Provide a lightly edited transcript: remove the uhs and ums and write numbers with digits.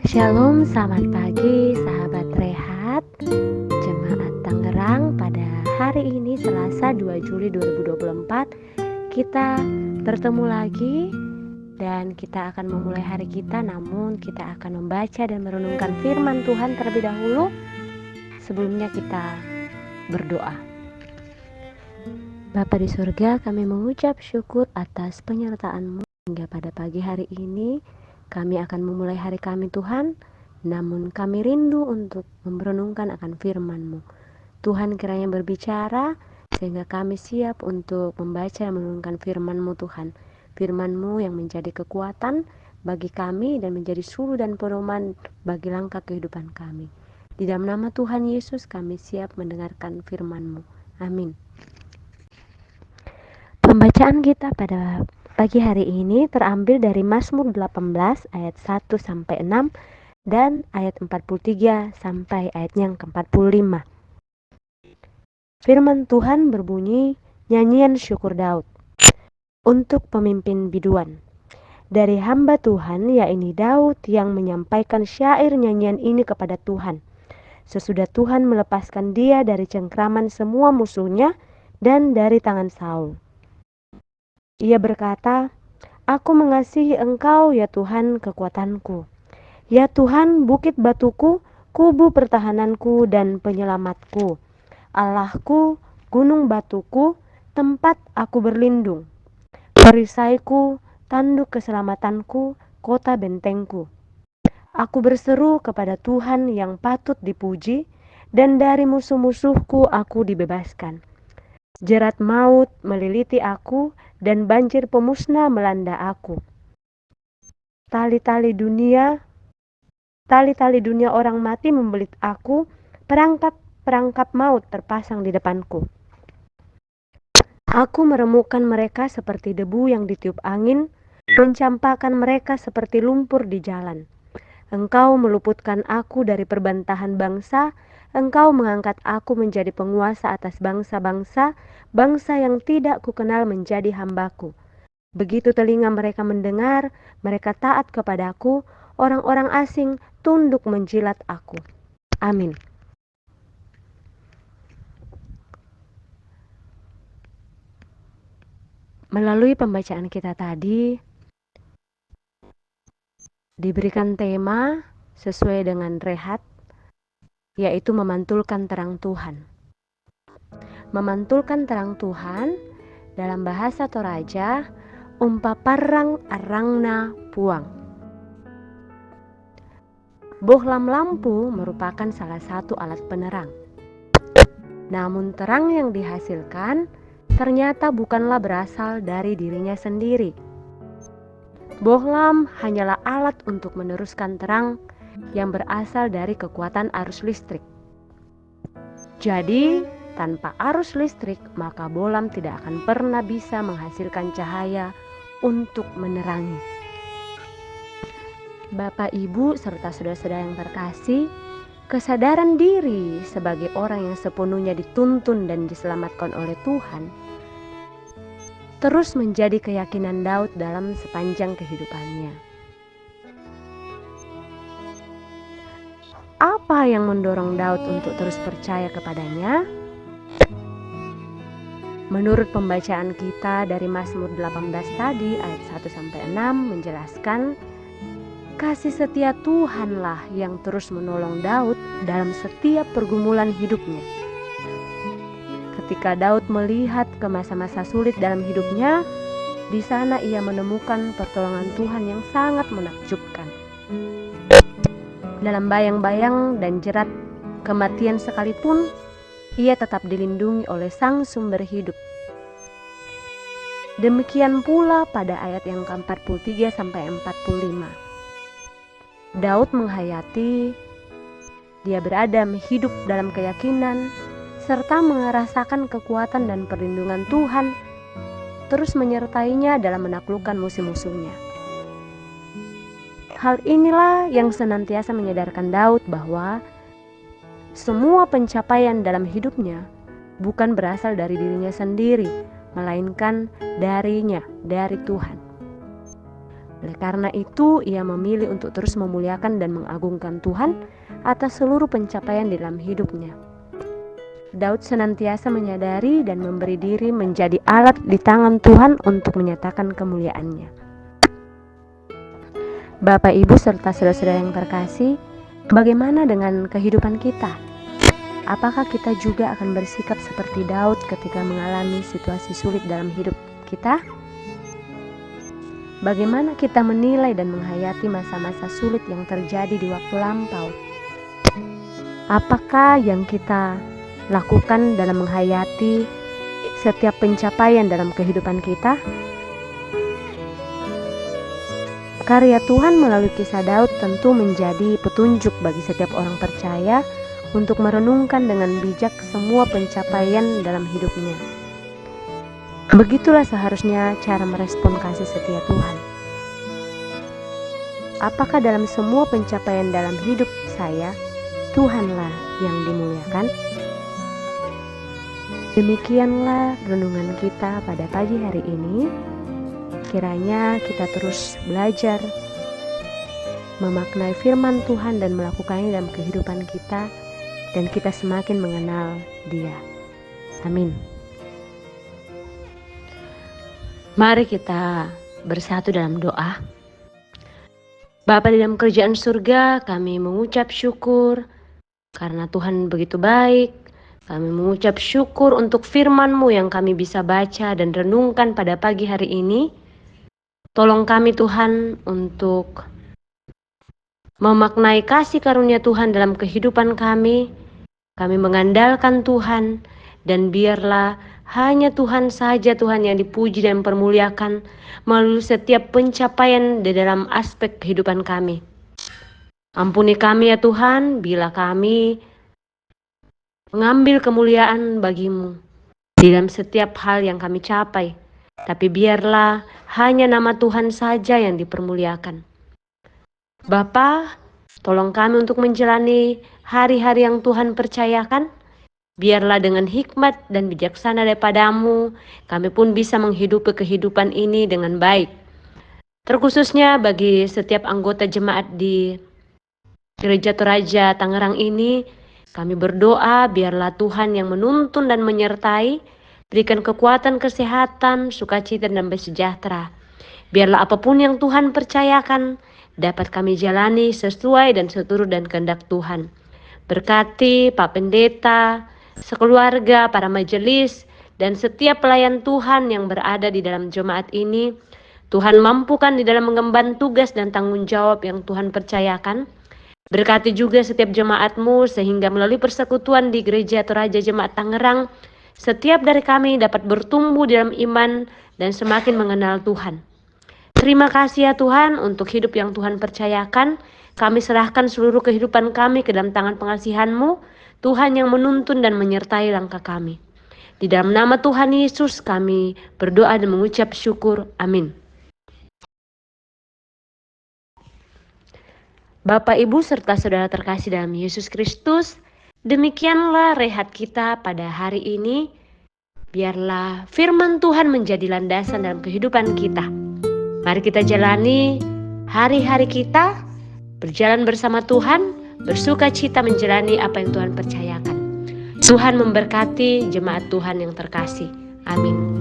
Shalom, selamat pagi sahabat Rehat Jemaat Tangerang. Pada hari ini Selasa 2 Juli 2024 kita bertemu lagi dan kita akan memulai hari kita. Namun kita akan membaca dan merenungkan firman Tuhan terlebih dahulu. Sebelumnya kita berdoa. Bapa di surga, kami mengucap syukur atas penyertaan-Mu hingga pada pagi hari ini. Kami akan memulai hari kami Tuhan, namun kami rindu untuk merenungkan akan firman-Mu. Tuhan kiranya berbicara sehingga kami siap untuk membaca dan merenungkan firman-Mu Tuhan. Firman-Mu yang menjadi kekuatan bagi kami dan menjadi suluh dan pedoman bagi langkah kehidupan kami. Di dalam nama Tuhan Yesus kami siap mendengarkan firman-Mu. Amin. Pembacaan kita pada pagi hari ini terambil dari Mazmur 18 ayat 1 sampai 6 dan ayat 43 sampai ayatnya yang ke-45. Firman Tuhan berbunyi, nyanyian syukur Daud untuk pemimpin biduan. Dari hamba Tuhan, yakni Daud, yang menyampaikan syair nyanyian ini kepada Tuhan. Sesudah Tuhan melepaskan dia dari cengkraman semua musuhnya dan dari tangan Saul. Ia berkata, "Aku mengasihi Engkau, ya Tuhan, kekuatanku. Ya Tuhan, bukit batuku, kubu pertahananku dan penyelamatku. Allahku, gunung batuku, tempat aku berlindung. Perisaiku, tanduk keselamatanku, kota bentengku. Aku berseru kepada Tuhan yang patut dipuji, dan dari musuh-musuhku aku dibebaskan. Jerat maut meliliti aku, dan banjir pemusnah melanda aku. Tali-tali dunia orang mati membelit aku, perangkap maut terpasang di depanku. Aku meremukkan mereka seperti debu yang ditiup angin, mencampakkan mereka seperti lumpur di jalan. Engkau meluputkan aku dari perbantahan bangsa, Engkau mengangkat aku menjadi penguasa atas bangsa-bangsa, bangsa yang tidak kukenal menjadi hambaku. Begitu telinga mereka mendengar, mereka taat kepadaku, orang-orang asing tunduk menjilat aku. Amin. Melalui pembacaan kita tadi, diberikan tema sesuai dengan Rehat, yaitu memantulkan terang Tuhan. Memantulkan terang Tuhan dalam bahasa Toraja, umpaparang arangna puang. Bohlam lampu merupakan salah satu alat penerang. Namun terang yang dihasilkan ternyata bukanlah berasal dari dirinya sendiri. Bohlam hanyalah alat untuk meneruskan terang yang berasal dari kekuatan arus listrik. Jadi, tanpa arus listrik, maka bohlam tidak akan pernah bisa menghasilkan cahaya untuk menerangi. Bapak, Ibu, serta saudara-saudara yang terkasih, kesadaran diri sebagai orang yang sepenuhnya dituntun dan diselamatkan oleh Tuhan terus menjadi keyakinan Daud dalam sepanjang kehidupannya. Apa yang mendorong Daud untuk terus percaya kepadanya? Menurut pembacaan kita dari Mazmur 18 tadi ayat 1-6 menjelaskan, kasih setia Tuhanlah yang terus menolong Daud dalam setiap pergumulan hidupnya. Ketika Daud melihat ke masa-masa sulit dalam hidupnya, di sana ia menemukan pertolongan Tuhan yang sangat menakjubkan. Dalam bayang-bayang dan jerat kematian sekalipun, ia tetap dilindungi oleh Sang Sumber Hidup. Demikian pula pada ayat yang ke-43-45. Daud menghayati dia berada hidup dalam keyakinan serta merasakan kekuatan dan perlindungan Tuhan terus menyertainya dalam menaklukkan musuh-musuhnya. Hal inilah yang senantiasa menyadarkan Daud bahwa semua pencapaian dalam hidupnya bukan berasal dari dirinya sendiri, melainkan dari Tuhan. Oleh karena itu, ia memilih untuk terus memuliakan dan mengagungkan Tuhan atas seluruh pencapaian di dalam hidupnya. Daud senantiasa menyadari dan memberi diri menjadi alat di tangan Tuhan untuk menyatakan kemuliaannya. Bapak, Ibu, serta saudara-saudara yang terkasih, bagaimana dengan kehidupan kita? Apakah kita juga akan bersikap seperti Daud ketika mengalami situasi sulit dalam hidup kita? Bagaimana kita menilai dan menghayati masa-masa sulit yang terjadi di waktu lampau? Apakah yang kita lakukan dalam menghayati setiap pencapaian dalam kehidupan kita? Karya Tuhan melalui kisah Daud tentu menjadi petunjuk bagi setiap orang percaya untuk merenungkan dengan bijak semua pencapaian dalam hidupnya. Begitulah seharusnya cara merespon kasih setia Tuhan. Apakah dalam semua pencapaian dalam hidup saya, Tuhanlah yang dimuliakan? Demikianlah renungan kita pada pagi hari ini. Kiranya kita terus belajar memaknai firman Tuhan dan melakukannya dalam kehidupan kita, dan kita semakin mengenal Dia. Amin. Mari kita bersatu dalam doa. Bapa di dalam kerajaan surga, kami mengucap syukur karena Tuhan begitu baik. Kami mengucap syukur untuk firman-Mu yang kami bisa baca dan renungkan pada pagi hari ini. Tolong kami Tuhan untuk memaknai kasih karunia Tuhan dalam kehidupan kami. Kami mengandalkan Tuhan, dan biarlah hanya Tuhan saja Tuhan yang dipuji dan permuliakan melalui setiap pencapaian di dalam aspek kehidupan kami. Ampuni kami ya Tuhan bila kami mengambil kemuliaan bagi-Mu di dalam setiap hal yang kami capai. Tapi biarlah hanya nama Tuhan saja yang dipermuliakan. Bapa, tolong kami untuk menjalani hari-hari yang Tuhan percayakan. Biarlah dengan hikmat dan bijaksana daripada-Mu, kami pun bisa menghidupi kehidupan ini dengan baik. Terkhususnya bagi setiap anggota jemaat di Gereja Toraja Tangerang ini, kami berdoa biarlah Tuhan yang menuntun dan menyertai, berikan kekuatan, kesehatan, sukacita, dan sejahtera. Biarlah apapun yang Tuhan percayakan, dapat kami jalani sesuai dan seturut dan kehendak Tuhan. Berkati Pak Pendeta, sekeluarga, para majelis, dan setiap pelayan Tuhan yang berada di dalam jemaat ini. Tuhan mampukan di dalam mengemban tugas dan tanggung jawab yang Tuhan percayakan. Berkati juga setiap jemaat-Mu sehingga melalui persekutuan di Gereja Toraja Jemaat Tangerang, setiap dari kami dapat bertumbuh dalam iman dan semakin mengenal Tuhan. Terima kasih ya Tuhan untuk hidup yang Tuhan percayakan. Kami serahkan seluruh kehidupan kami ke dalam tangan pengasihan-Mu, Tuhan yang menuntun dan menyertai langkah kami. Di dalam nama Tuhan Yesus kami berdoa dan mengucap syukur. Amin. Bapak, Ibu, serta saudara terkasih dalam Yesus Kristus, demikianlah rehat kita pada hari ini. Biarlah firman Tuhan menjadi landasan dalam kehidupan kita. Mari kita jalani hari-hari kita, berjalan bersama Tuhan, bersuka cita menjalani apa yang Tuhan percayakan. Tuhan memberkati jemaat Tuhan yang terkasih. Amin.